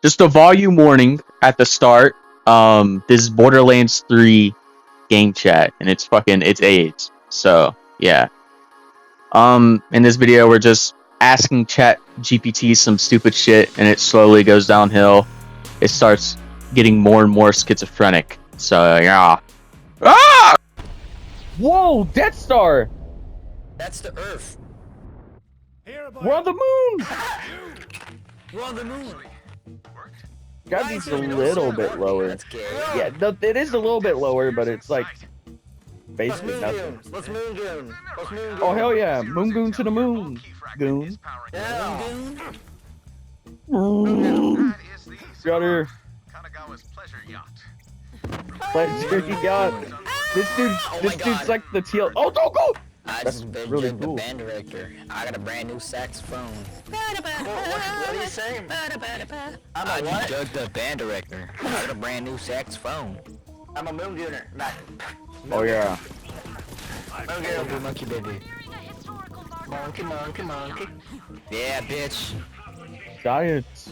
just a volume warning at the start. This is Borderlands 3 game chat, and it's AIDS. So yeah. In this video, we're just asking Chat GPT some stupid shit, and it slowly goes downhill. It starts getting more and more schizophrenic. So yeah. Ah! Whoa, Death Star! That's the Earth. We're on the moon! We're on the moon. Gravity's a little bit lower. That's gay. Yeah, it is a little bit lower, but it's like Let's basically moon nothing. goon. Let's moon goon. Let's moon goon. Oh hell yeah, moon goon to the moon, goon. Yeah. Moon. Got her. Pleasure yacht. This dude's like the teal. Oh, don't go! I That's just been really the cool. band director. I got a brand new saxophone. What are you saying? I'm a what? Doug the band director. I got a brand new saxophone. I'm a moon gooner. Oh yeah. Moon monkey baby. Monkey, monkey, monkey. Yeah, bitch. Science.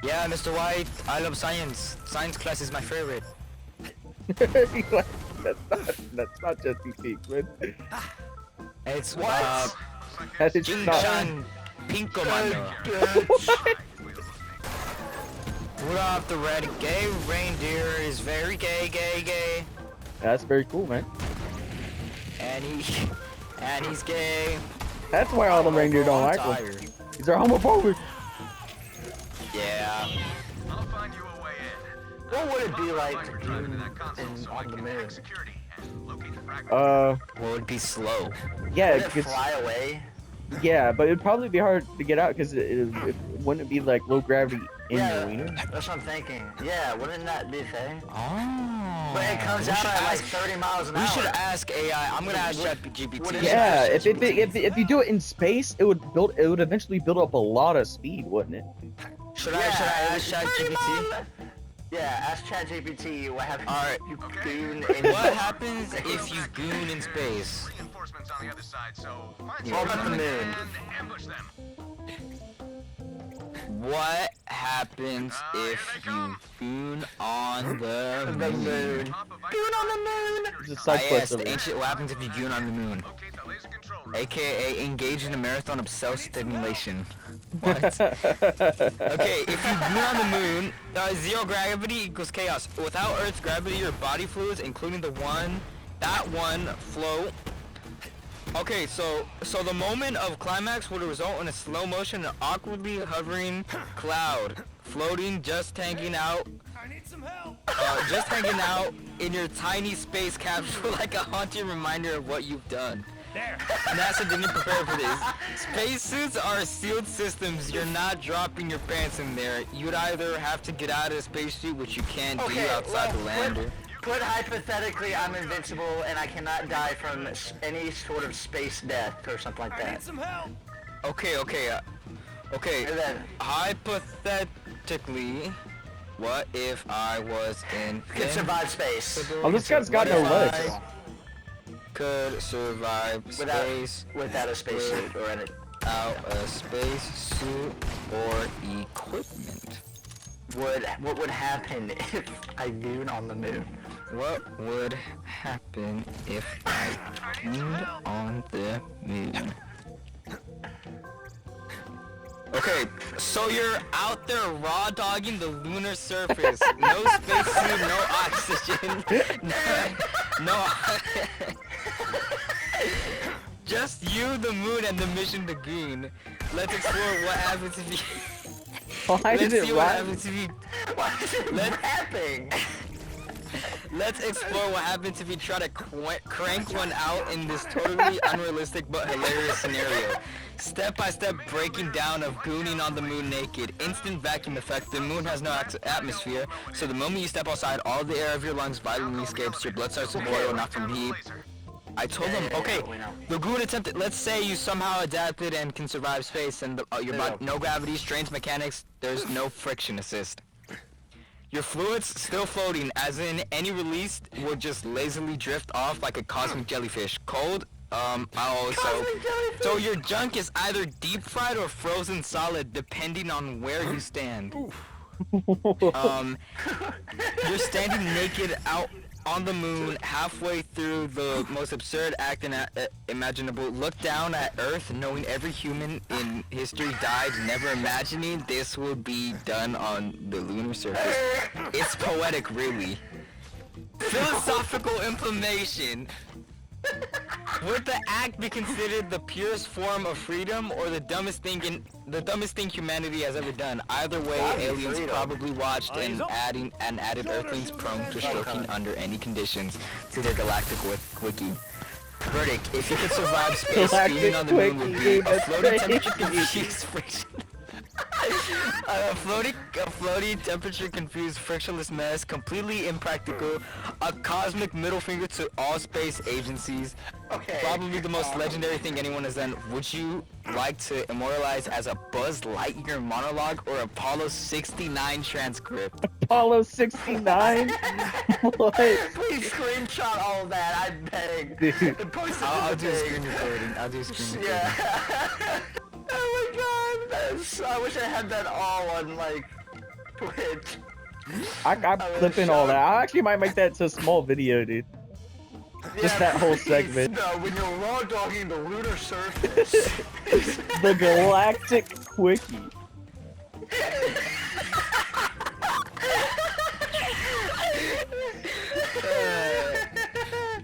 Yeah, Mr. White, I love science. Science class is my favorite. that's not just peak, man. It's What? That is not. Jinshan Pinko Mano. Rudolph the red gay reindeer is very gay, gay, gay. That's very cool, man. And he's gay. That's why all the reindeer don't like him. These are homophobic. Yeah. I'll find you a way in. What would it be like to be on the moon? Well, it'd be slow. Yeah, Would it fly away? yeah, but it'd probably be hard to get out because it wouldn't be like low gravity in your wiener. That's what I'm thinking. Yeah, wouldn't that be a thing? Oh. But it comes out at like 30 miles an hour. We should ask AI. I'm gonna ask ChatGPT. Yeah, if you do it in space, it would eventually build up a lot of speed, wouldn't it? Should I ask ChatGPT? Yeah, ask ChatGPT what happens if you goon in What happens if you goon in space? Reinforcements on the other side, so What about the moon? ambush them. What happens if you goon on the moon? Goon on the moon! It's a side quest the over here. ancient what happens if you goon on the moon? Okay, the laser control room. AKA engage in a marathon of self-stimulation. What? Okay, if you goon on the moon, zero gravity equals chaos. Without Earth's gravity, your body fluids, including that one, float. Okay, so the moment of climax would result in a slow motion and awkwardly hovering cloud, floating, just hanging out. I need some help. Just hanging out in your tiny space capsule like a haunting reminder of what you've done. There. NASA didn't prepare for this. Spacesuits are sealed systems. You're not dropping your pants in there. You'd either have to get out of the spacesuit, which you can't do outside the lander. Put hypothetically I'm invincible and I cannot die from any sort of space death or something like I need that. some help. Okay. And then hypothetically, what if I was in? Could survive space. Oh, this guy's got no legs. Could survive space without a spacesuit or without a spacesuit or equipment. What would happen if I goon on the moon? What would happen if I gooned on the moon? Okay, so you're out there raw dogging the lunar surface. No spacesuit, no oxygen. No. Just you, the moon, and the mission to goon. Let's explore what happens if you. Why Let's did it see what rap? happens if you. Why is it rapping? Let's explore what happens if you try to crank one out in this totally unrealistic but hilarious scenario. Step-by-step breaking down of gooning on the moon naked. Instant vacuum effect. The moon has no atmosphere, so the moment you step outside, all the air of your lungs violently escapes. Your blood starts to boil, not from heat. I told them, okay, the goon attempted, let's say you somehow adapted and can survive space and your body, no gravity, strange mechanics, there's no friction assist. Your fluids still floating, as in any release would just lazily drift off like a cosmic jellyfish. Cold, So your junk is either deep fried or frozen solid, depending on where you stand. You're standing naked out on the moon, halfway through the most absurd act imaginable. Look down at Earth, knowing every human in history died, never imagining this would be done on the lunar surface. It's poetic, really. Philosophical information. Would the act be considered the purest form of freedom or the dumbest thing humanity has ever done? Either way, aliens probably watched and added Earthlings prone to stroking under any conditions to their galactic wiki. Verdict: if you could survive space, being on the moon would be a floating temperature confused friction. A floating temperature confused frictionless mess, completely impractical, a cosmic middle finger to all space agencies. Okay. Probably the most legendary thing anyone has done. Would you like to immortalize as a Buzz Lightyear monologue or Apollo 69 transcript? Apollo 69? What? Please screenshot all of that, I beg. Dude. And post it I'll to do the a page. screen recording. I'll do a screen recording. Yeah. Oh my god, I wish I had that all on like Twitch. I'm really clipping all shocked. that. I actually might make that to a small video, dude. Just that whole please, segment. No, when you're raw dogging the lunar surface. The Galactic Quickie.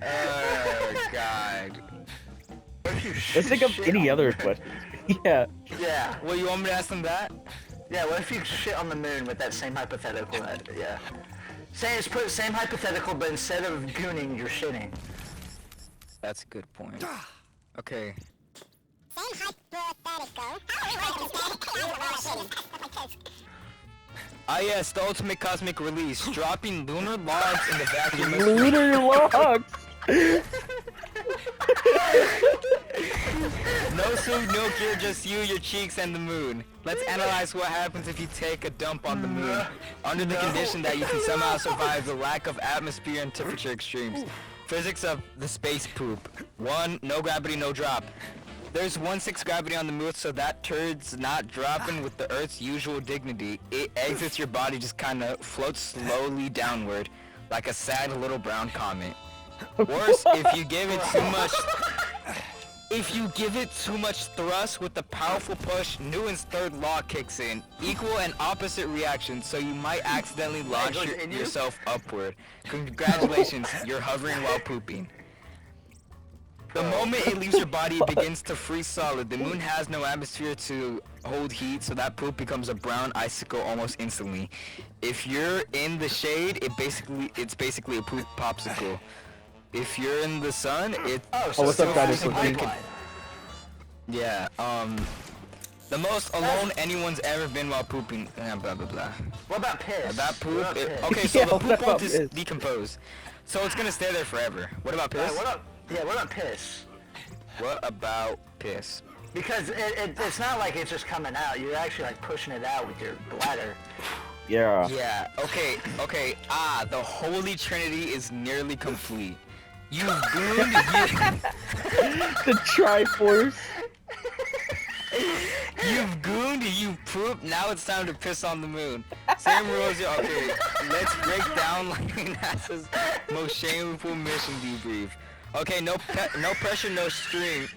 Oh god. Let's think of any other questions. Yeah. Yeah. Well, you want me to ask them that? Yeah, what if you shit on the moon with that same hypothetical? Yeah. Same hypothetical, but instead of gooning, you're shitting. That's a good point. Okay. Ah yes, the ultimate cosmic release, dropping lunar logs in the vacuum. Lunar logs. No suit, no gear, just you, your cheeks, and the moon. Let's analyze what happens if you take a dump on the moon, under the condition that you can somehow survive the lack of atmosphere and temperature extremes. Physics of the space poop. 1. No gravity, no drop. There's 1/6 gravity on the moon, so that turd's not dropping with the Earth's usual dignity. It exits your body, just kinda floats slowly downward, like a sad little brown comet. Worse, if you give it too much thrust with the powerful push, Newton's third law kicks in. Equal and opposite reactions, so you might accidentally launch yourself upward. Congratulations, you're hovering while pooping. The moment it leaves your body, it begins to freeze solid. The moon has no atmosphere to hold heat, so that poop becomes a brown icicle almost instantly. If you're in the shade, it's basically a poop popsicle. If you're in the sun, Oh, what's up, guys? Yeah, the most alone anyone's ever been while pooping. Blah blah blah. What about piss? That poop. What about piss? Okay, so Yeah, the what poop about won't piss? decompose, so it's gonna stay there forever. What about piss? What about piss? What about piss? Because it's not like it's just coming out. You're actually like pushing it out with your bladder. Yeah. Yeah. Okay. The Holy Trinity is nearly complete. You've gooned. The Triforce. You've gooned. You pooped. Now it's time to piss on the moon. Same rules. Okay. Let's break down like NASA's most shameful mission debrief. Okay. No pressure. No stream.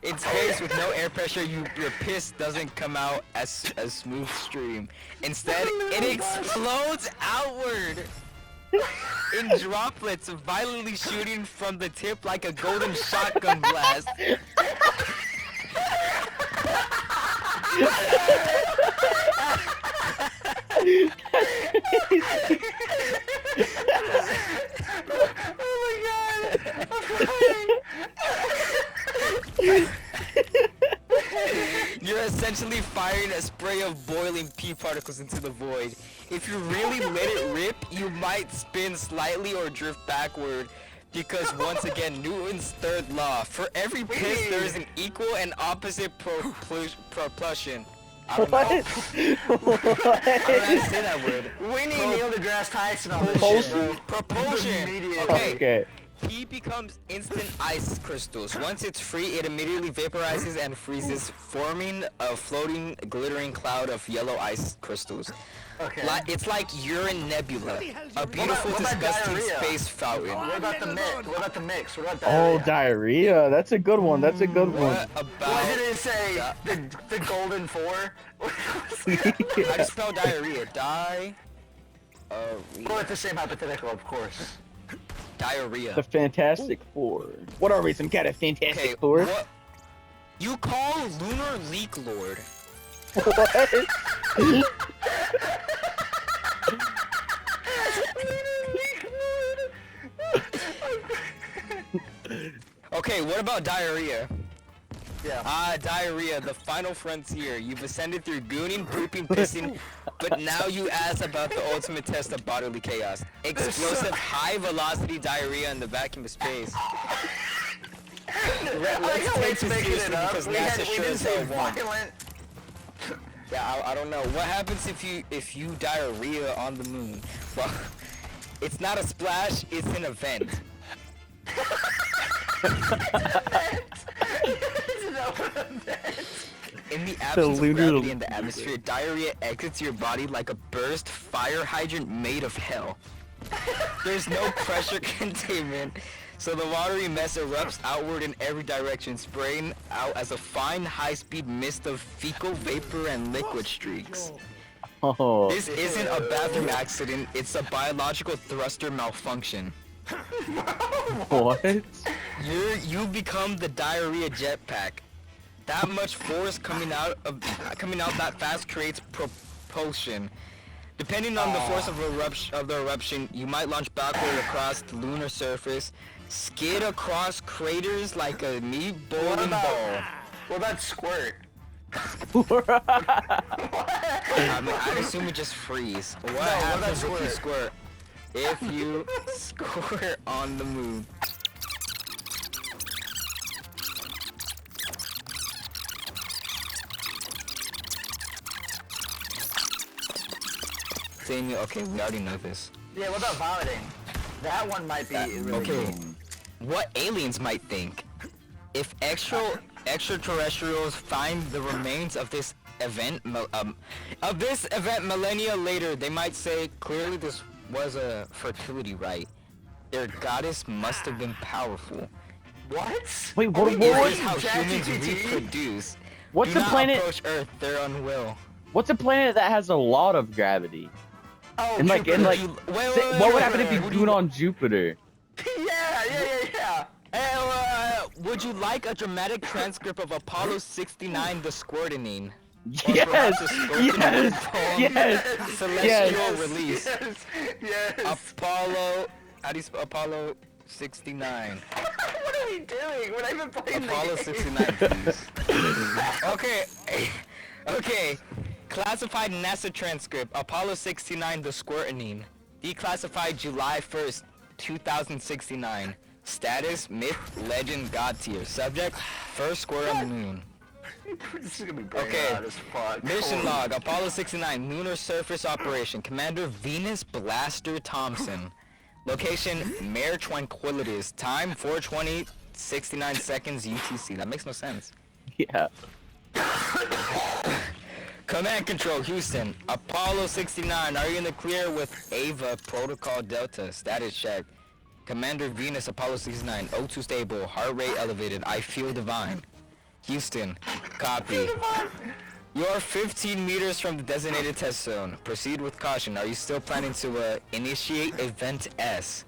In space with no air pressure, your piss doesn't come out as a smooth stream. Instead, it explodes outward in droplets, violently shooting from the tip like a golden shotgun blast. You're essentially firing a spray of boiling pee particles into the void. If you really let it rip, you might spin slightly or drift backward. Because once again, Newton's third law. For every piss, there is an equal and opposite propulsion. I don't know. What? I don't know how to say that word. We need Neil deGrasse Tyson on this Propulsion? shit, bro. Propulsion. Immediately. Okay. Heat becomes instant ice crystals. Once it's free, it immediately vaporizes and freezes, forming a floating, glittering cloud of yellow ice crystals. Okay. It's like Urine Nebula, a beautiful, what about disgusting diarrhea? space fountain. What about the mix? What about the mix? What about Oh, diarrhea? diarrhea. That's a good one. That's a good one. What about... What did it say? The golden four? How do you spell diarrhea? Well, it's the same hypothetical, of course. Diarrhea. The Fantastic Four. What are we, some kind of Fantastic Okay, Four? what? You call Lunar Leak Lord. What? Okay, what about diarrhea? Yeah. Diarrhea, the final frontier. You've ascended through gooning, pooping, pissing, but now you ask about the ultimate test of bodily chaos. Explosive, high-velocity diarrhea in the vacuum of space. I like how take we're this making it seriously up. because We NASA sure didn't as say hell won't. violent. Yeah, I don't know. What happens if you diarrhea on the moon? Well, it's not a splash, it's an event. In the absence of lunar- gravity in the atmosphere, diarrhea exits your body like a burst fire hydrant made of hell. There's no pressure containment, so the watery mess erupts outward in every direction, spraying out as a fine, high-speed mist of fecal vapor and liquid streaks. Oh. This isn't a bathroom accident, it's a biological thruster malfunction. What? You become the diarrhea jetpack. That much force coming out that fast creates propulsion. Depending on the force of the eruption, you might launch backward across the lunar surface, skid across craters like a meat bowling ball. What about squirt? I mean, I'd assume it just freeze. What happens if you squirt? If you squirt on the moon. Saying, okay, we already know this. Yeah, what about vomiting? That one might be really Okay, cool. what aliens might think? If extraterrestrials find the remains of this event, millennia later, they might say, clearly this was a fertility rite. Their goddess must have been powerful. What? Wait, what? Is What? this how humans ChatGPT? reproduce? What's Do the not planet? approach Earth, their unwill. What's a planet that has a lot of gravity? Oh, And like, and like, Wait, what would happen if you wait. goon on Jupiter? yeah. Hey, would you like a dramatic transcript of Apollo 69, the squirtinine? Yes, yes, Celestial release. Yes. Apollo, how do you spell Apollo 69? What are we doing? We're not even playing Apollo the game. 69, please. Okay. Classified NASA transcript, Apollo 69, the squirtinine. Declassified July 1st, 2069. Status, myth, legend, god tier. Subject, first square on the moon. This is gonna be brain Okay. rot as fuck. Mission log, Apollo 69, lunar surface operation. Commander Venus Blaster Thompson. Location, Mare Tranquilities. Time, 4:20, 69 seconds UTC. That makes no sense. Yeah. Command Control, Houston. Apollo 69, are you in the clear with Ava Protocol Delta? Status check. Commander Venus, Apollo 69, O2 stable, heart rate elevated, I feel divine. Houston, copy. You're 15 meters from the designated test zone. Proceed with caution. Are you still planning to initiate Event S?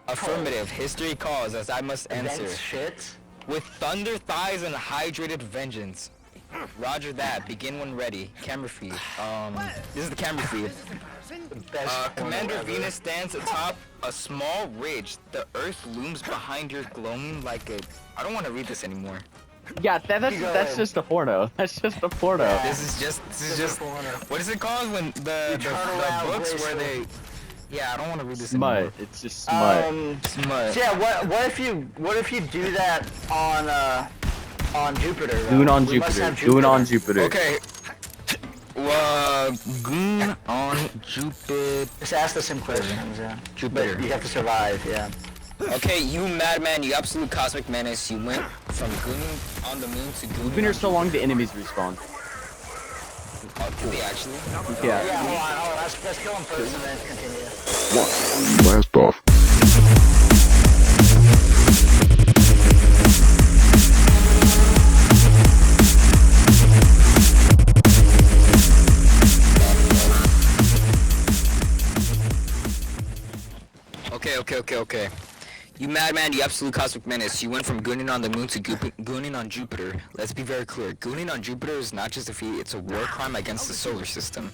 Affirmative. History calls as I must answer. That's shit. With thunder thighs and hydrated vengeance. Roger that. Begin when ready. Camera feed. This is the camera feed. Best Commander ever. Venus stands atop a small ridge. The Earth looms behind her, glowing like a... I don't want to read this anymore. Yeah, that's just a porno. That's just a porno. This is just... What is it called when the books where they... Yeah, I don't want to read this anymore. Smut. It's just smut. Smut. So yeah, what if you do that on Jupiter? Though? Goon on We must Jupiter. have Goon on Jupiter. Okay. Goon on Jupiter. Just ask the same questions, yeah. Jupiter. But you have to survive, yeah. Okay, you madman, you absolute cosmic menace. You went from gooning on the moon to gooning. We've been here so long, the enemies respawn. Oh, do they actually? Yeah. Yeah, hold on, let's kill him first and then continue. Blast off. Okay. You madman, you absolute cosmic menace. You went from gooning on the moon to gooning on Jupiter. Let's be very clear. Gooning on Jupiter is not just a feat, it's a war crime against the solar system.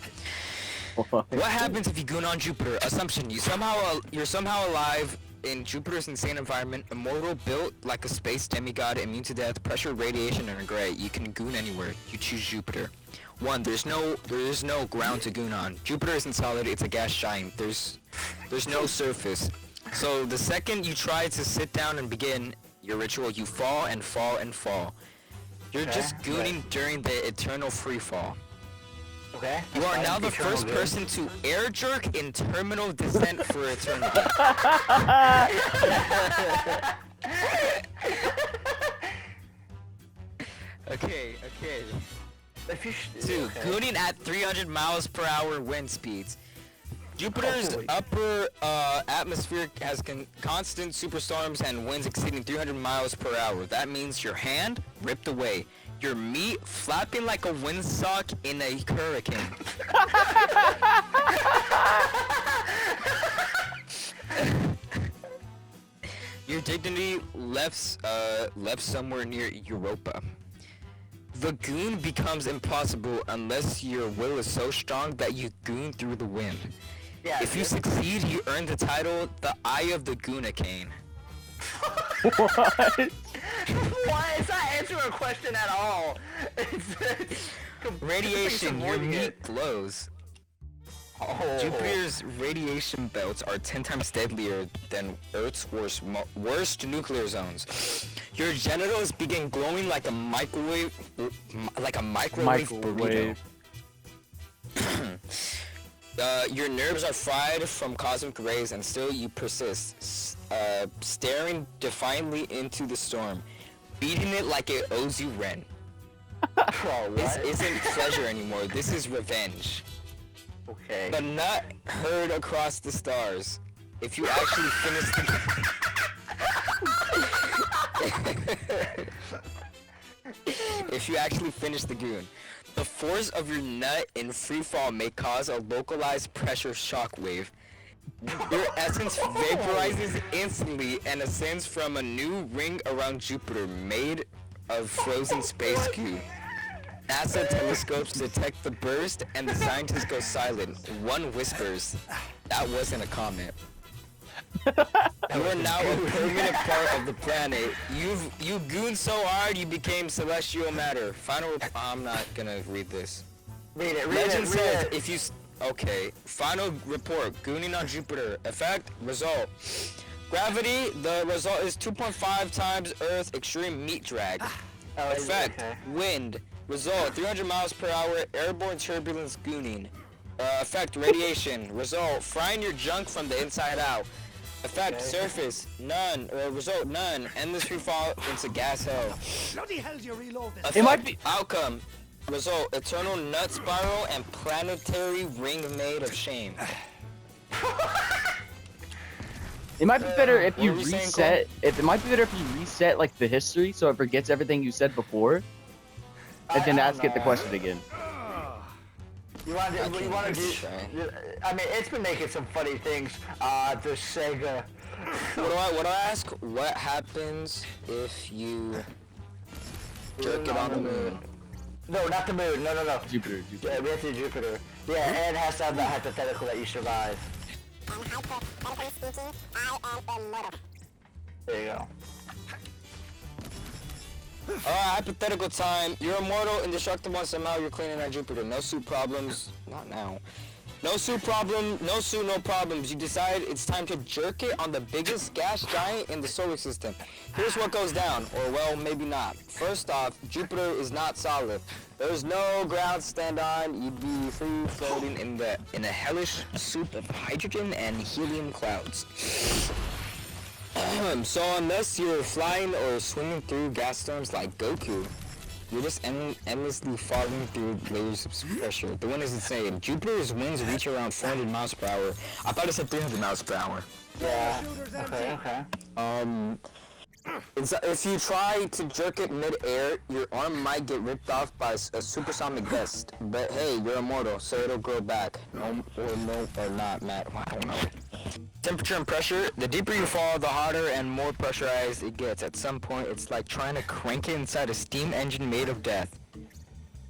What happens if you goon on Jupiter? Assumption, you're somehow alive in Jupiter's insane environment, immortal, built like a space demigod, immune to death, pressure, radiation, and gray. You can goon anywhere. You choose Jupiter. 1. There is no ground to goon on. Jupiter isn't solid, it's a gas giant. There's no surface. So the second you try to sit down and begin your ritual, you fall and fall and fall. You're just gooning during the eternal free fall. Okay. You are now the first person to air jerk in terminal descent for eternity. Okay. 2. Gooning at 300 miles per hour wind speeds. Jupiter's upper atmosphere has constant superstorms and winds exceeding 300 miles per hour. That means your hand ripped away. Your meat flapping like a windsock in a hurricane. Your dignity left somewhere near Europa. The goon becomes impossible unless your will is so strong that you goon through the wind. Yeah, if you succeed, you earn the title, the Eye of the Goonacane. What? Why? It's not answering a question at all. It's Radiation, your avoiding meat it. glows. Oh. Jupiter's radiation belts are 10 times deadlier than Earth's worst nuclear zones. Your genitals begin glowing like a microwave burrito. Your nerves are fried from cosmic rays, and still you persist, staring defiantly into the storm, beating it like it owes you rent. This isn't pleasure anymore. This is revenge. Okay. The nut heard across the stars. If you actually finish the goon. The force of your nut in freefall may cause a localized pressure shockwave. Your essence vaporizes instantly and ascends from a new ring around Jupiter made of frozen space goo. NASA telescopes detect the burst and the scientists go silent. One whispers, "That wasn't a comment." You are now a permanent part of the planet. You gooned so hard you became celestial matter. I'm not gonna read this. Read it. Legend says if you okay. Final report. Gooning on Jupiter. Effect. Result. Gravity. The result is 2.5 times Earth extreme meat drag. Effect. Okay. Wind. Result. 300 miles per hour. Airborne turbulence gooning. Effect. Radiation. Result. Frying your junk from the inside out. Effect, surface, none, result, none. Endless free fall into gas hell. Bloody hell, you reload this. Effect, It might be outcome, result, eternal nut spiral and planetary ring made of shame. It might be better if you what were we saying, reset. It might be better if you reset like the history, so it forgets everything you said before, and then ask it the question again. You want to do? I mean, it's been making some funny things. The Sega. What do I ask? What happens if you jerk it on the moon? No, not the moon. No. Jupiter. Yeah, we have to do Jupiter. Yeah, and it has to have that hypothetical that you survive. Hypothetically speaking, I am immortal. There you go. Hypothetical time. You're immortal, indestructible, and somehow you're cleaning on Jupiter. No suit problems. Not now. No suit problem, no suit, no problems. You decide it's time to jerk it on the biggest gas giant in the solar system. Here's what goes down, or well, maybe not. First off, Jupiter is not solid. There's no ground to stand on. You'd be free floating in a hellish soup of hydrogen and helium clouds. So unless you're flying or swinging through gas storms like Goku, you're just endlessly falling through layers of pressure. The wind is insane. Jupiter's winds reach around 400 miles per hour. I thought it said 300 miles per hour. Yeah. Okay. If you try to jerk it mid-air, your arm might get ripped off by a supersonic vest. But hey, you're immortal, so it'll grow back. No, or not, Matt. I don't know. Temperature and pressure. The deeper you fall, the hotter and more pressurized it gets. At some point, it's like trying to crank it inside a steam engine made of death.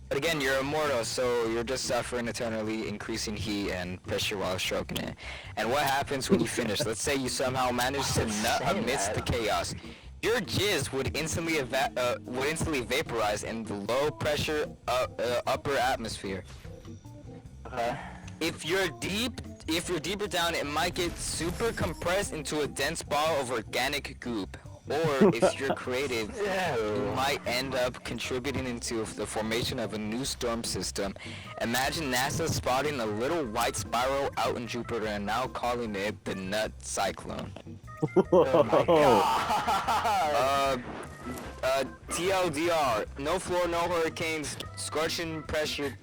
But again, you're immortal, so you're just suffering eternally, increasing heat and pressure while stroking it. And what happens when you finish? Let's say you somehow manage to nut amidst the chaos. Your jizz would instantly vaporize in the low pressure upper atmosphere. Okay. If you're deeper down, it might get super compressed into a dense ball of organic goop. Or if you're creative, you might end up contributing into the formation of a new storm system. Imagine NASA spotting a little white spiral out in Jupiter and now calling it the Nut Cyclone. Oh my god. TLDR, no floor, no hurricanes, scorching pressure,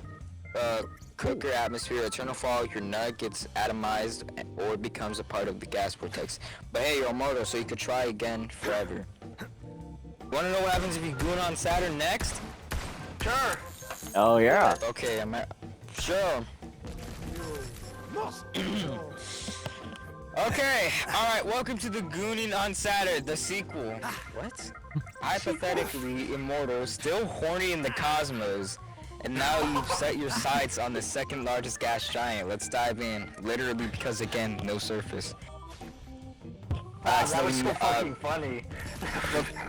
cooker atmosphere, eternal fall, your nut gets atomized or becomes a part of the gas vortex. But hey, you're immortal, so you could try again forever. Wanna know what happens if you goon on Saturn next? Sure. Oh yeah. Okay, sure. Okay, alright, welcome to the Gooning on Saturn, the sequel. What? Hypothetically immortal, still horny in the cosmos, and now you've set your sights on the second largest gas giant. Let's dive in, literally because again, no surface. That was so fucking funny.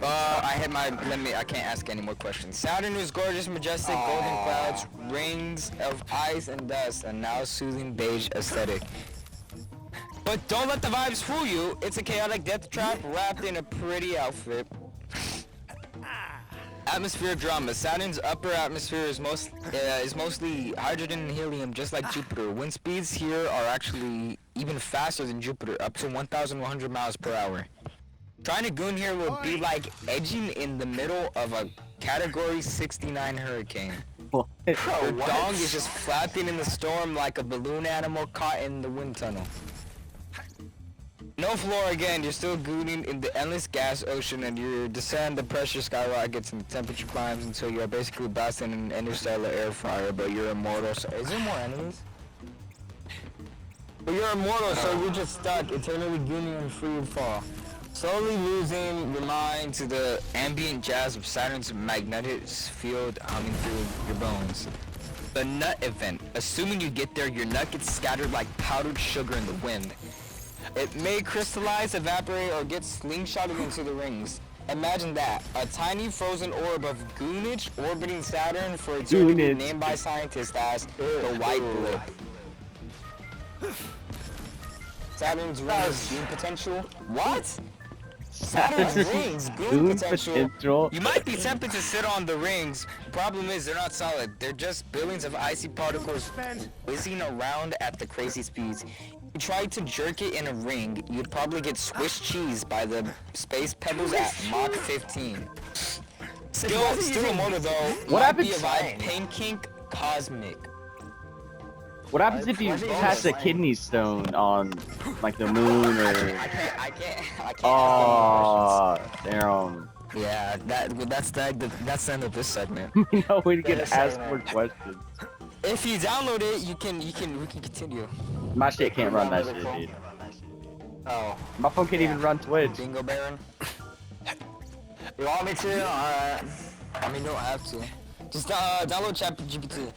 I can't ask any more questions. Saturn is gorgeous, majestic, golden clouds, rings of ice and dust, and now soothing beige aesthetic. But don't let the vibes fool you. It's a chaotic death trap wrapped in a pretty outfit. Atmospheric drama. Saturn's upper atmosphere is mostly hydrogen and helium, just like Jupiter. Wind speeds here are actually even faster than Jupiter, up to 1,100 miles per hour. Trying to goon here would be like edging in the middle of a Category 69 hurricane. Your dong is just flapping in the storm like a balloon animal caught in the wind tunnel. No floor again, you're still gooning in the endless gas ocean, and you descend, the pressure skyrockets and the temperature climbs until you're basically blasting in an interstellar air fryer, but you're immortal. So, is there more enemies? But you're immortal, so you're just stuck, eternally gooning in free fall. Slowly losing your mind to the ambient jazz of Saturn's magnetic field humming through your bones. The nut event. Assuming you get there, your nut gets scattered like powdered sugar in the wind. It may crystallize, evaporate, or get slingshotted into the rings. Imagine that. A tiny frozen orb of goonage orbiting Saturn for eternity, named by scientists as the White Blip. Saturn's rings, goon potential. What? Saturn's rings, goon potential. You might be tempted to sit on the rings. Problem is, they're not solid. They're just billions of icy particles whizzing around at the crazy speeds. If you tried to jerk it in a ring, you'd probably get Swiss cheese by the space pebbles at Mach 15. Still immortal though. What happens? Pain kink cosmic. What happens if you pass a kidney stone on, like, the moon or? I can't. Oh, damn. Yeah, that's the end of this segment. No way to get asked more questions. If you download it, we can continue. My shit can't run that shit, dude. Oh. My phone can't even run Twitch. Dingobaren. You want me to? Alright. I mean, you don't have to. Just download ChatGPT.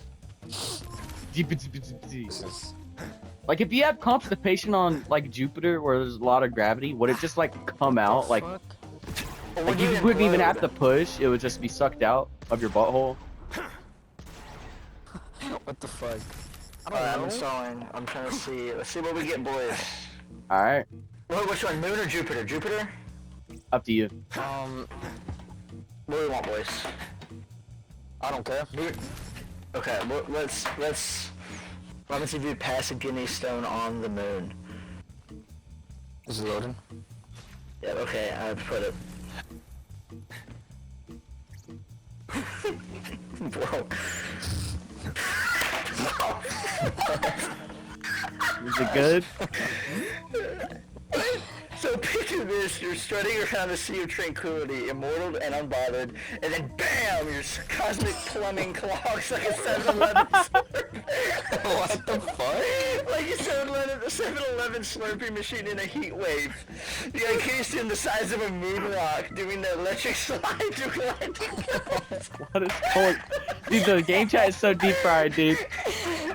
Like, if you have constipation on, like, Jupiter, where there's a lot of gravity, would it just, like, come out? Like you wouldn't even have to push, it would just be sucked out of your butthole? What the fuck? Alright, I'm installing. I'm trying to see. Let's see what we get, boys. All right, Which one? Moon or Jupiter? Jupiter? up to you. What do we want, boys? I don't care. Okay, let's let me see if we pass a kidney stone on the moon. This is loading. Yeah, okay, I put it. Bro. Is it good? So picture this, you're strutting around the sea of tranquility, immortal and unbothered, and then BAM! Your cosmic plumbing clogs like a 7-Eleven slurpee. What the fuck? Like a 7-Eleven slurpee machine in a heat wave. You got cased in the size of a moon rock, doing the electric slide to galactic levels. What is going? Dude, the game chat is so deep fried, dude.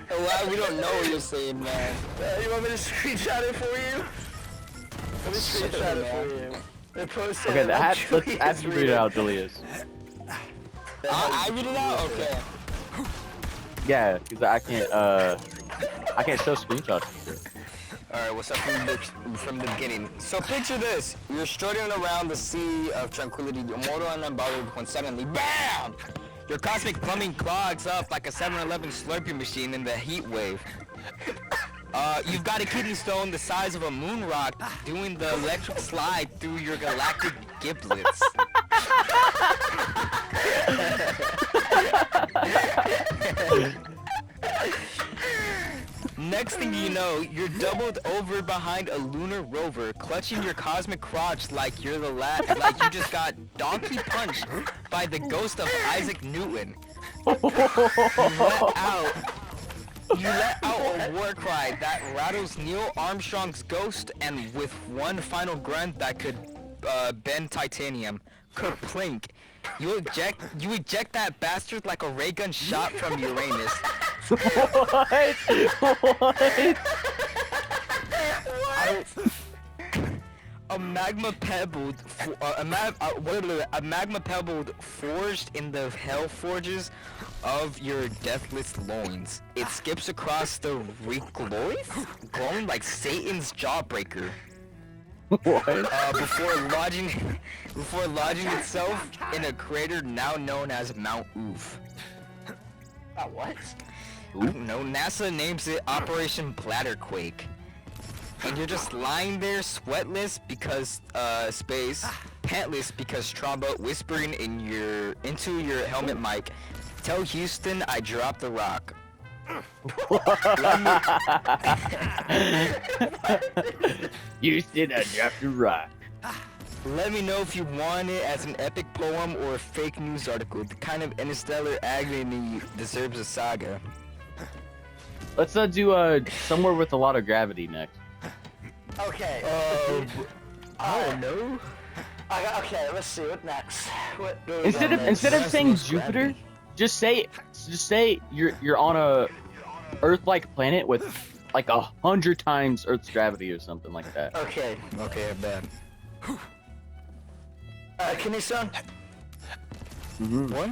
Wow, we don't know what you're saying, man. You want me to screenshot it for you? Let me screenshot it for you. They posted Okay, it on let's Julius read it out, Julius. I read it out? Okay. Yeah, because I can't show screenshots. Alright, what's up from the beginning? So picture this. You're strutting around the sea of tranquility, immortal and unbothered, when suddenly, BAM! Your cosmic plumbing clogs up like a 7-Eleven slurpee machine in the heat wave. You've got a kidney stone the size of a moon rock doing the electric slide through your galactic giblets. Next thing you know, you're doubled over behind a lunar rover, clutching your cosmic crotch like you're like you just got donkey punched by the ghost of Isaac Newton. You let out a war cry that rattles Neil Armstrong's ghost, and with one final grunt that could bend titanium, kerplink. You eject that bastard like a ray gun shot from Uranus. What? A magma pebbled, a magma pebbled forged in the hell forges of your deathless loins. It skips across the recoils, glowing like Satan's jawbreaker. What? Before lodging itself in a crater now known as Mount Oof. What? No, NASA names it Operation Bladderquake. And you're just lying there sweatless because space, pantless because Tromba whispering into your helmet mic, tell Houston I dropped the rock. Houston, I dropped the rock. Let me know if you want it as an epic poem or a fake news article. The kind of interstellar agony deserves a saga. Let's do somewhere with a lot of gravity next. Okay. I don't know. Okay, let's see what next. What do we Instead got of next? saying Jupiter, just say you're on a Earth-like planet with like 100 times Earth's gravity or something like that. Okay. Okay, I bet. Kidney-san? What?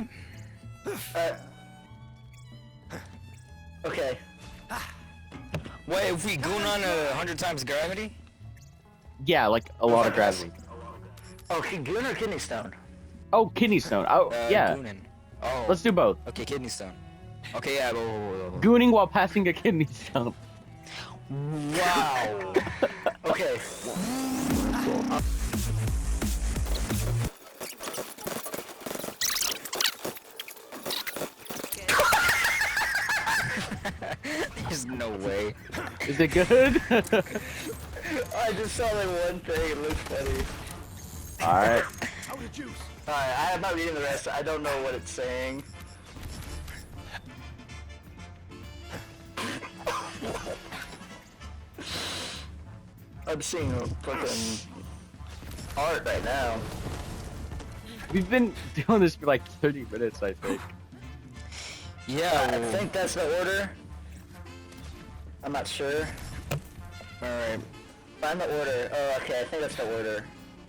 Okay. Wait, if we goon on 100 times gravity? Yeah, like a lot of gravity. Oh, goon or kidney stone? Oh, kidney stone. Oh, yeah. Gooning. Oh. Let's do both. Okay, kidney stone. Okay, yeah. Whoa. Gooning while passing a kidney stone. Wow. Okay. There's no way. Is it good? I just saw like one thing, it looks funny. Alright. How the juice? Alright, I'm not reading the rest, I don't know what it's saying. I'm seeing a fucking art right now. We've been doing this for like 30 minutes, I think. Yeah. I think that's the order. I'm not sure. Alright. Find the order. Oh, okay, I think that's the order.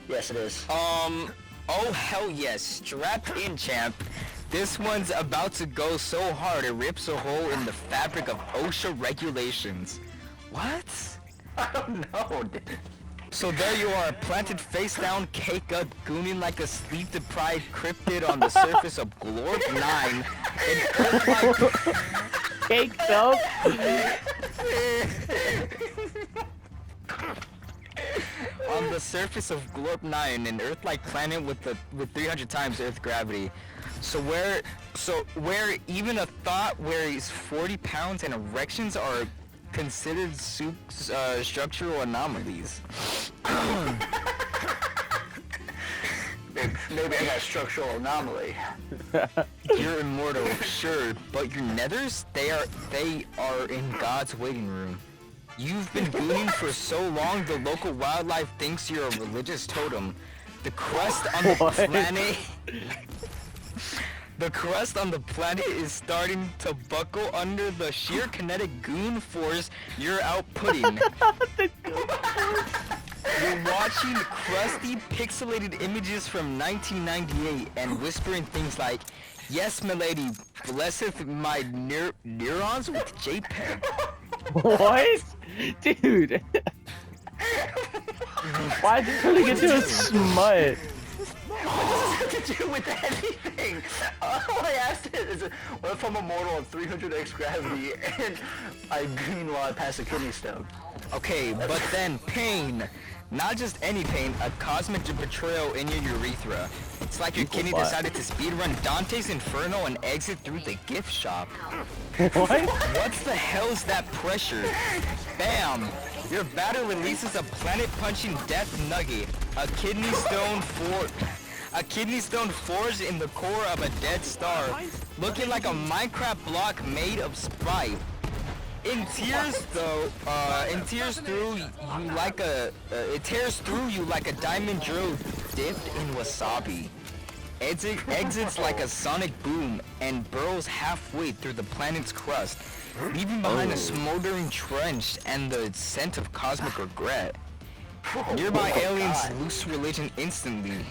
Yes, it is. Oh hell yes. Strapped in, champ. This one's about to go so hard it rips a hole in the fabric of OSHA regulations. What? I don't know, dude. So there you are, planted face down, cake up, gooning like a sleep-deprived cryptid on the surface of Glorp 9. Caked up. On the surface of Glorp 9, an Earth-like planet with 300 times Earth gravity. So where even a thought weighs 40 pounds and erections are considered structural anomalies. Maybe I got a structural anomaly. You're immortal, sure, but your nethers, they are in God's waiting room. You've been gooning for so long, the local wildlife thinks you're a religious totem. The crust on the planet... The crust on the planet is starting to buckle under the sheer kinetic goon force you're outputting. You're watching crusty, pixelated images from 1998 and whispering things like, "Yes, milady, blesseth my neurons with JPEG." What? Dude. Why is it turning into a smut? What does this have to do with anything? All I asked is, what if I'm immortal at 300x gravity and I goon while I pass a kidney stone? Okay, but then pain. Not just any pain, a cosmic betrayal in your urethra. It's like your kidney decided to speedrun Dante's Inferno and exit through the gift shop. What? What the hell's that pressure? Bam! Your battle releases a planet-punching death nugget. A kidney stone forged in the core of a dead star, looking like a Minecraft block made of Sprite. It tears through you like a diamond drill dipped in wasabi. Exits like a sonic boom and burrows halfway through the planet's crust, leaving behind a smoldering trench and the scent of cosmic regret. Nearby aliens lose religion instantly.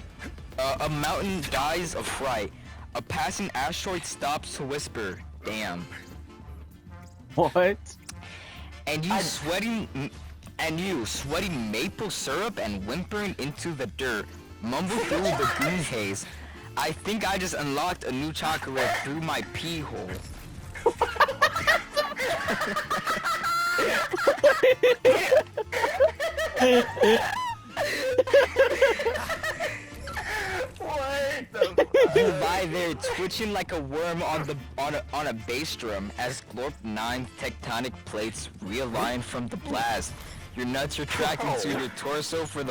A mountain dies of fright. A passing asteroid stops to whisper, "Damn." What? And you sweating maple syrup and whimpering into the dirt, mumble through the green haze. I think I just unlocked a new chocolate through my pee hole. What the You lie there twitching like a worm on a bass drum as Glorp 9 tectonic plates realign from the blast. Your nuts retracting to your torso for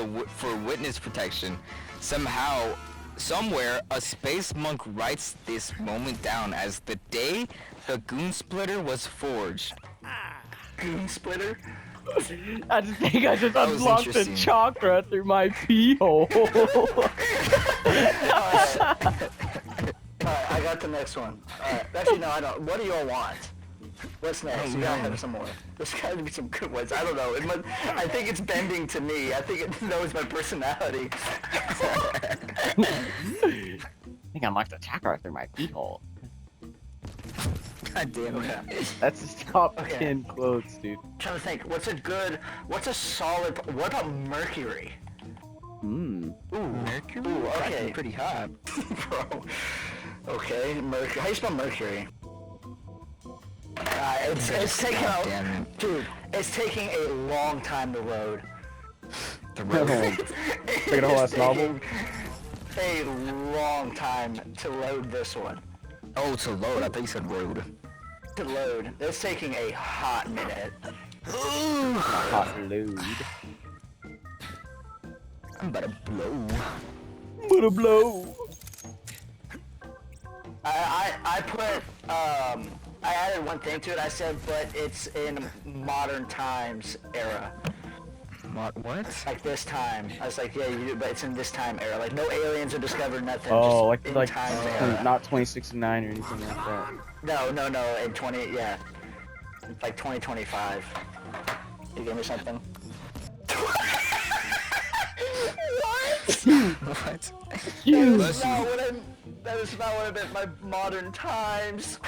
witness protection. Somehow, somewhere, a space monk writes this moment down as the day the Goon Splitter was forged. goon splitter? I just think I just That was unlocked a interesting. chakra through my pee hole. Alright, I got the next one. Alright, actually no, I don't. What do y'all want? What's next? You gotta have some more. There's gotta be some good ones. I don't know. I think it's bending to me. I think it knows my personality. I think I unlocked a chakra through my pee hole. God damn it. Okay. That's his top Okay. 10 quotes, dude. I'm trying to think. What's a solid? What about Mercury? Mmm. Ooh, Mercury? Ooh, That's okay. pretty hot. Bro. Okay, Mercury. How do you spell Mercury? It's taking God damn it. dude. It's taking a long time to load. The Like a whole ass It's novel? taking a long time to load this one. Oh, to load. I thought you said road. To load. It's taking a hot minute. Hot load. I'm about to blow. What a blow. I put I added one thing to it. I said, but it's in modern times era. What? Like this time. I was like, yeah, you do, but it's in this time era. Like no aliens are discovered, nothing. Oh, just in like times era. not 2069 or anything like that. No, in 20, yeah. It's like 2025. You give me something? What? What? You. That is not what I. That is not what I meant by modern times.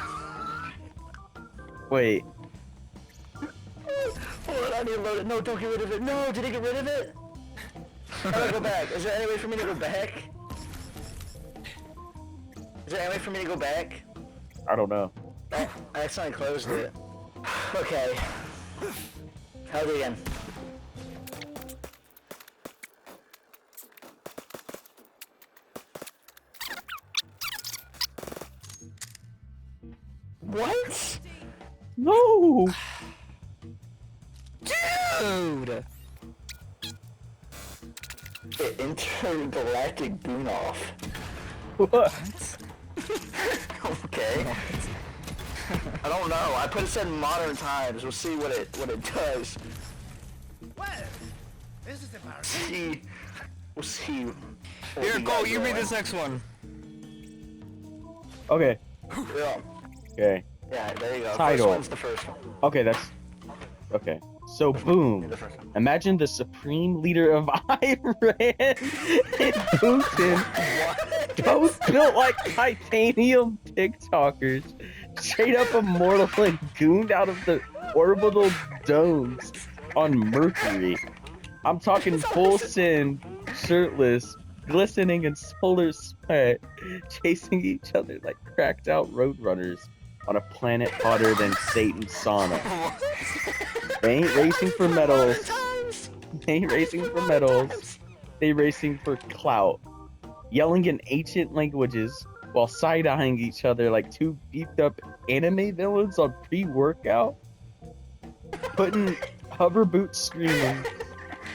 Wait. Hold on, I need to load it. No, don't get rid of it. No, did he get rid of it? How do I go back? Is there any way for me to go back? Is there any way for me to go back? I don't know. I accidentally closed it. Okay. How do it again? What? No. Dude! Intergalactic Boonoff. What? Okay. I don't know. I put it in modern times. We'll see what it does. Well, this is embarrassing. We'll see. what Here, we go, got you read going. this next one. Okay. Yeah. Okay. Yeah, there you go. Title. First one's the first one. Okay, that's okay. So boom. The first one. Imagine the supreme leader of Iran and Putin, both built like titanium TikTokers, straight up immortal and gooned out of the orbital domes on Mercury. I'm talking full send, shirtless, glistening in solar sweat, chasing each other like cracked out roadrunners on a planet hotter than Satan's sauna. They ain't racing for medals. They ain't racing for medals. They racing for clout. Yelling in ancient languages while side-eyeing each other like two beefed up anime villains on pre-workout. Putting hover boots screaming.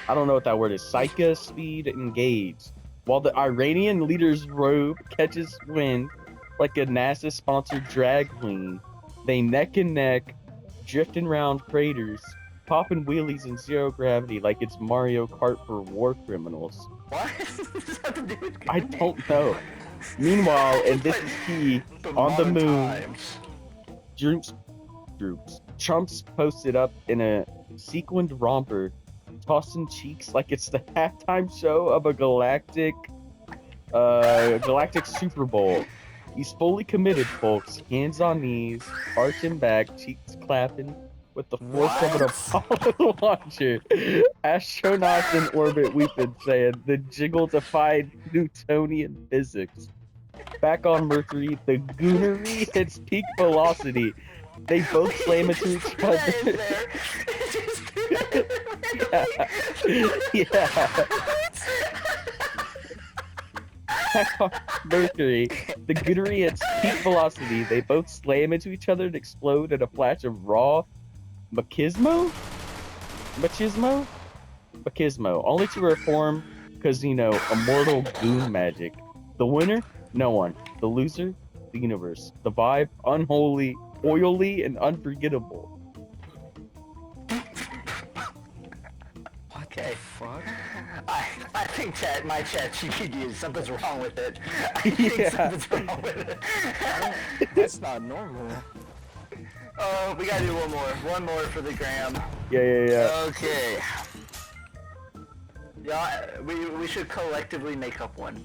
I don't know what that word is. Psycha speed engaged. While the Iranian leader's robe catches wind like a NASA-sponsored drag queen. They neck and neck, drifting around craters, popping wheelies in zero gravity like it's Mario Kart for war criminals. What? Does this have to do with I don't know. Meanwhile, and this is key, on the modern moon, times. Trump's posted up in a sequined romper, tossing cheeks like it's the halftime show of a galactic Super Bowl. He's fully committed, folks. Hands on knees, arching back, cheeks clapping, with the force of an Apollo launcher. Astronauts in orbit weeping, saying the jiggle defied Newtonian physics. Back on Mercury, the goonery hits peak velocity. They both slam into each other. Yeah. Back on Mercury, the goonery hits peak velocity. They both slam into each other and explode in a flash of raw machismo, only to reform because, you know, immortal goon magic. The winner? No one. The loser? The universe. The vibe? Unholy, oily, and unforgettable. Okay. Fuck. I think my chat GPT something's wrong with it. I think Yeah. something's wrong with it. That's not normal. Oh, we gotta do one more. One more for the gram. Yeah. Okay. Yeah, we should collectively make up one.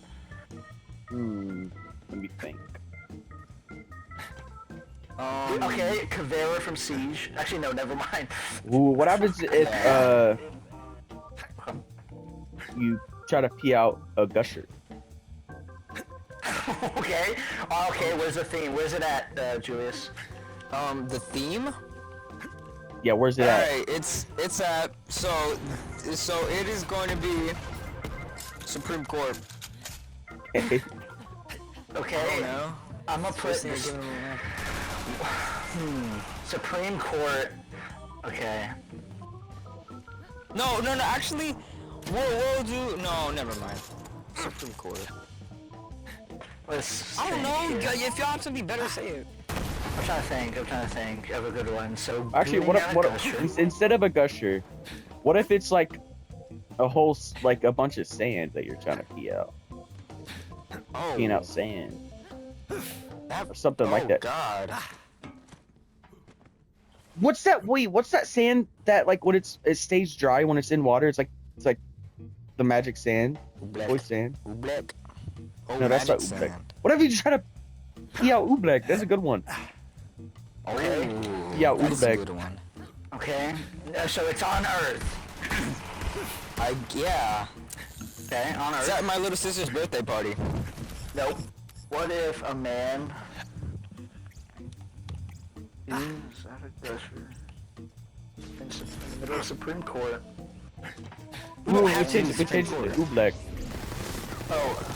Let me think. Okay, Kavera from Siege. Actually, no, never mind. Ooh, what happens if you try to pee out a gusher? Okay. Okay, where's the theme? Where's it at, Julius? The theme? Yeah, where's it at? Alright, it's at, so it is going to be Supreme Court. Okay. I don't know. I'm gonna put First thing I this. give him Supreme Court. Okay. No, actually, we'll do, no, never mind. Supreme Court. Let's I don't think know, here. if y'all have something better, say it. I'm trying to think of a good one. So Actually, booting out a what gusher. instead of a gusher, what if it's like a whole like a bunch of sand that you're trying to pee out? Oh. Peeing out sand That, or something like that. God. What's that? Wait, what's that sand that like when it stays dry when it's in water? It's like the magic sand. Oobleck. Voice sand. Oobleck. Oh, No, that's not magic Oobleck. sand. What if you just try to pee out Oobleck? That's a good one. Oh, Yeah, that's a Oobleck. good one. Okay. So it's on Earth. Yeah. Okay, on It's Earth. at my little sister's birthday party. Nope. What if a man is an aggressor in the middle of Supreme Court? Ooh, we have changed it to Supreme Court. Oobleck. Oh.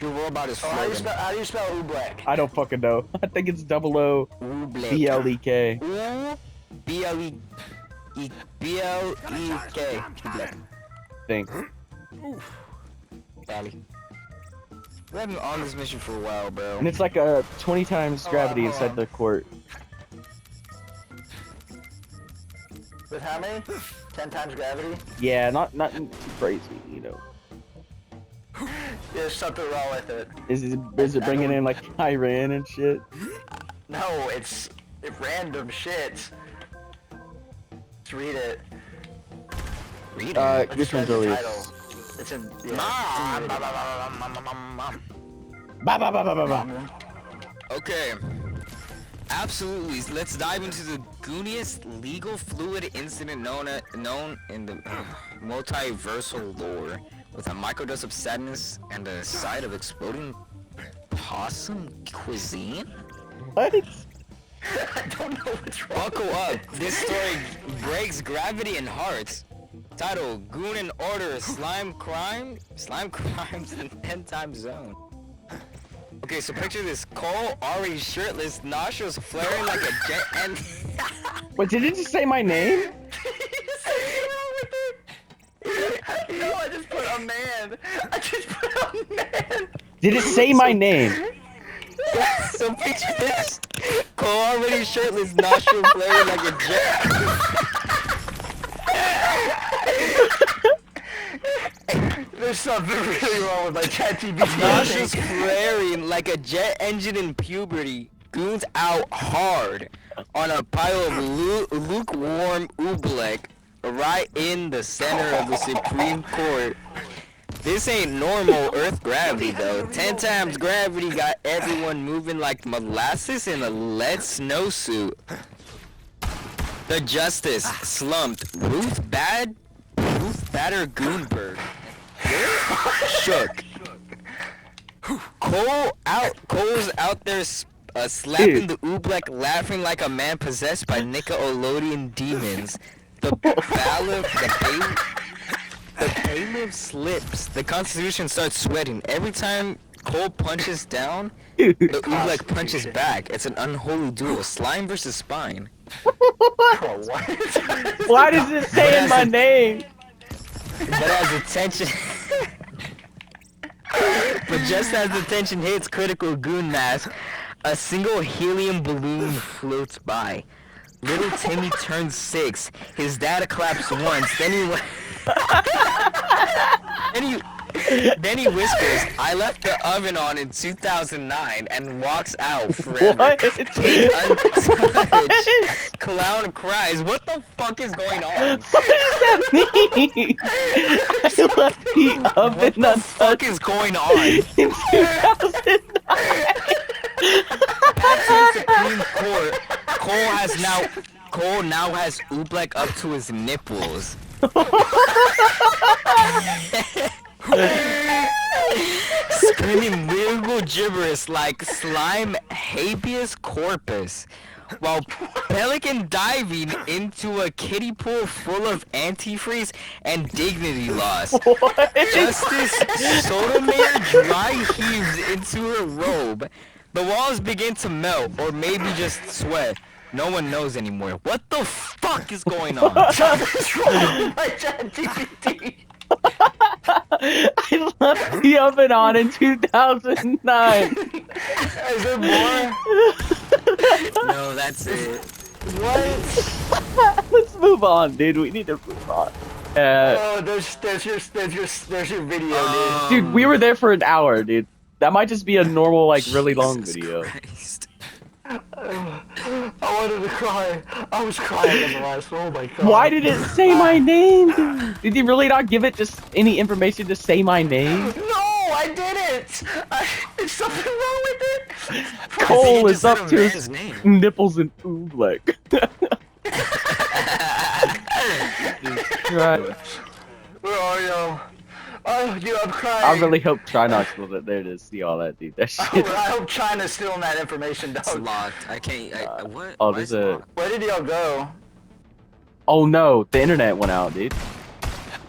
Your robot is Oh, how do you spell Oobleck? I don't fucking know. I think it's O-O-B-L-E-K. Ooh, B-L-E-K. Think. Valley. We haven't been on this mission for a while, bro. And it's like a 20 times gravity hold inside on. the court. With how many? 10 times gravity? Yeah, not too crazy, you know. There's something wrong with it. Is it bringing in like Iran and shit? No, it's random shit. Let's read it. Read This Just one's read the earlier. title. It's in. Yeah. Ba ba ba ba ba ba. Okay. Absolutely. Let's dive into the gooniest legal fluid incident known in the multiversal lore, with a microdose of sadness and a side of exploding possum cuisine. What? I don't know what's wrong. Buckle up. This story breaks gravity and hearts. Title: Goon and Order, Slime Crimes in 10 Time Zone. Okay, so picture this. Cole, already shirtless, nostrils flaring like a jet and... Wait, did it just say my name? No, I just put a man. I just put a man. Did it say my name? So picture this. Cole, already shirtless, nostrils flaring like a jet. There's something really wrong with my ChatGPT. Nostrils flaring like a jet engine in puberty. Goons out hard on a pile of lukewarm oobleck right in the center of the Supreme Court. This ain't normal Earth gravity though. 10 times gravity got everyone moving like molasses in a lead snowsuit. The justice slumped. Ruth Bader Goonberg shook. Cole's out there slapping the oobleck, laughing like a man possessed by Nickelodeon demons. The bailiff slips. The Constitution starts sweating. Every time Cole punches down, the oobleck punches back. It's an unholy duel. Slime versus spine. Why does it say in my name? But as the tension... But just as the tension hits critical goon mass, a single helium balloon floats by. Little Timmy turns 6. His dad claps once, then he whispers, "I left the oven on in 2009," and walks out forever. What? Cake untouched. Clown cries, "What the fuck is going on? What does that mean? I left the oven What the fuck untouched is going on?" in 2009. Back to the Supreme Court, Cole now has oobleck up to his nipples. Screaming lyrical gibberish like slime habeas corpus, while pelican diving into a kiddie pool full of antifreeze and dignity loss. Justice Sotomayor dry heaves into her robe. The walls begin to melt, or maybe just sweat. No one knows anymore. What the fuck is going on? Something's wrong with my ChatGPT. I left the oven on in 2009. Is there more? No, that's it. What? Let's move on, dude. We need to move on. Oh, there's your video, dude. Dude, we were there for an hour, dude. That might just be a normal, like, really long Jesus video. Christ. I wanted to cry. I was crying in the last. Oh my god. Why did it say my name, dude? Did you really not give it just any information to say my name? No, I didn't. Is something wrong with it? Cole You is just said up a to his man's name. nipples and oobleck. Right. Where are you? Oh, dude, I'm crying. I really hope Trinox was there to see all that, dude. That I shit. hope China's stealing that information, It's dog. locked. I can't. What? Oh, Why there's is it a. locked? Where did y'all go? Oh no, the internet went out, dude.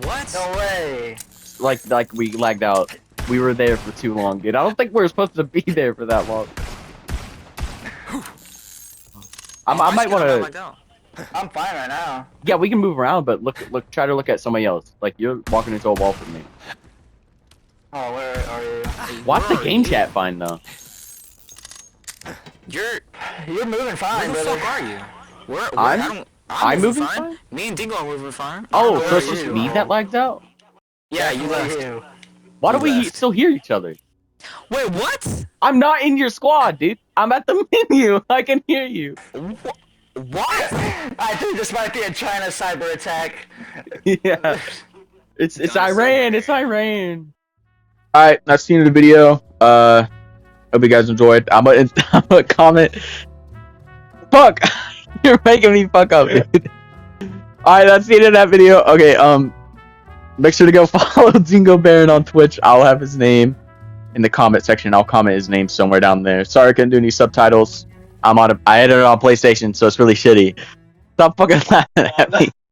What? No way. Like we lagged out. We were there for too long, dude. I don't think we were supposed to be there for that long. I might want to. I'm fine right now. Yeah, we can move around, but look, try to look at somebody else. Like you're walking into a wall from me. Oh, where are you? Watch the Where are game you? chat fine though. You're. You're moving fine, Where the brother. fuck are you? Where? I'm moving fine. fine? Me and Dingo are moving fine. Oh, Where so are it's just you? me that lags out? Yeah, you Where are left. you? Why do You we left. still hear each other? Wait, what? I'm not in your squad, dude. I'm at the menu. I can hear you. What? I think this might be a China cyber attack. Yeah. It's Iran. It's Iran. All right, that's the end of the video. Hope you guys enjoyed. I'm gonna comment. Fuck, you're making me fuck up, dude. All right, that's the end of that video. Okay, make sure to go follow Dingobaren on Twitch. I'll have his name in the comment section. I'll comment his name somewhere down there. Sorry I couldn't do any subtitles. I edited it on PlayStation, so it's really shitty. Stop fucking laughing at me.